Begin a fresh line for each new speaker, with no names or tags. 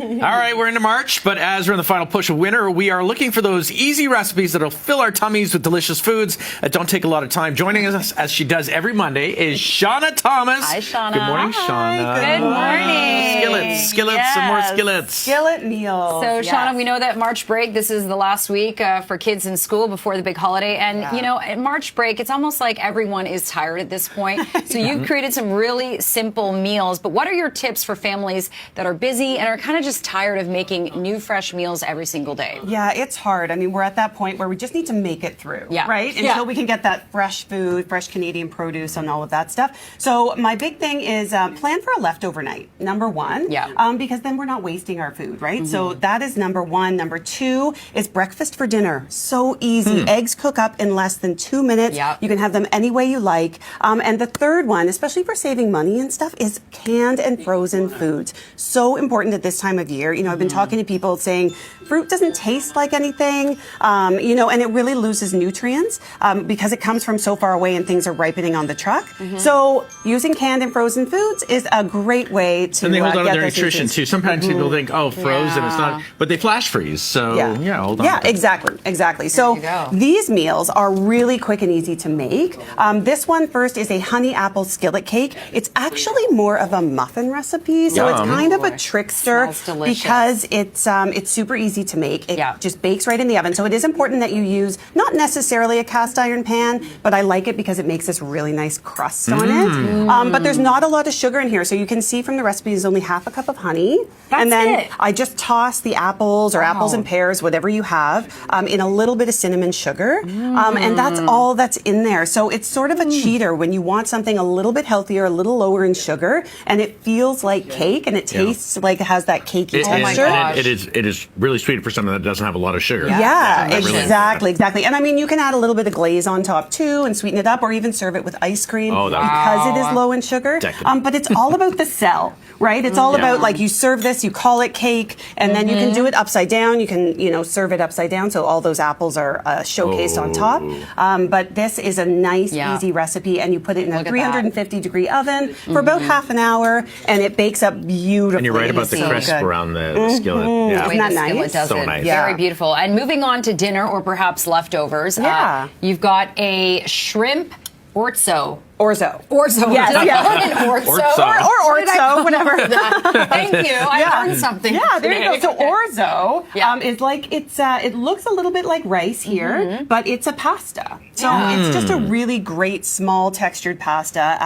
All right, we're into March, but as we're in the final push of winter, we are looking for those easy recipes that'll fill our tummies with delicious foods that don't take a lot of time. Joining us, as she does every Monday, is Shauna Thomas.
Hi, Shauna.
Good morning, Shauna.
Good morning.
Skillets,
yes.
some more skillets.
Skillet meals.
So,
yes.
Shauna, we know that March break, this is the last week for kids in school before the big holiday. And, you know, at March break, it's almost like everyone is tired at this point. So you've created some really simple meals. But what are your tips for families that are busy and are kind of just tired of making new, fresh meals every single day?
Yeah, it's hard. I mean, we're at that point where we just need to make it through, right? Until we can get that fresh food, fresh Canadian produce and all of that stuff. So my big thing is plan for a leftover night, number one. Because then we're not wasting our food, right? So that is number one. Number two is breakfast for dinner. So easy. Eggs cook up in less than 2 minutes. You can have them any way you like. And the third one, especially for saving money and stuff, is canned and frozen foods. So important at this time of year. You know, I've been talking to people saying fruit doesn't taste like anything, you know, and it really loses nutrients because it comes from so far away and things are ripening on the truck. So using canned and frozen foods is a great way to
and they hold on to their
those
nutrition too. Sometimes people think, oh, frozen, it's not, but they flash freeze. So hold on.
Yeah, exactly. So these meals are really quick and easy to make. This one first is a honey apple skillet cake. It's actually more of a muffin recipe, so it's kind of a trickster because it's super easy to make. It just bakes right in the oven. So it is important that you use not necessarily a cast iron pan, but I like it because it makes this really nice crust on it. But there's not a lot of sugar in here, so you can see from the recipe is only half a cup of honey. And then I just toss the apples or apples and pears, whatever you have, in a little bit of cinnamon sugar. And that's all that's in there. So it's sort of a cheater when you want something a little bit healthier, a little lower in sugar, and it feels like cake and it tastes like it has that cakey texture.
It is really sweet for something that doesn't have a lot of sugar.
Yeah, exactly. And I mean, you can add a little bit of glaze on top too and sweeten it up, or even serve it with ice cream because it is low in sugar. But it's all about the sell, right? It's all about, like, you serve this, you call it cake, and then you can do it upside down. You can, you know, serve it upside down so all those apples are showcased on top. But this is a nice, easy recipe, and you put it in a 350-degree oven for about half an hour, and it bakes up beautifully.
And you're right about the crisp around the skillet.
Isn't that nice?
So nice. Very beautiful. And moving on to dinner or perhaps leftovers, you've got a shrimp Orzo.
Orzo.
Yes.
Or Orzo, whatever.
Thank you. I learned something.
Yeah, there you go. So Orzo is like, it looks a little bit like rice here, but it's a pasta. So it's just a really great small textured pasta.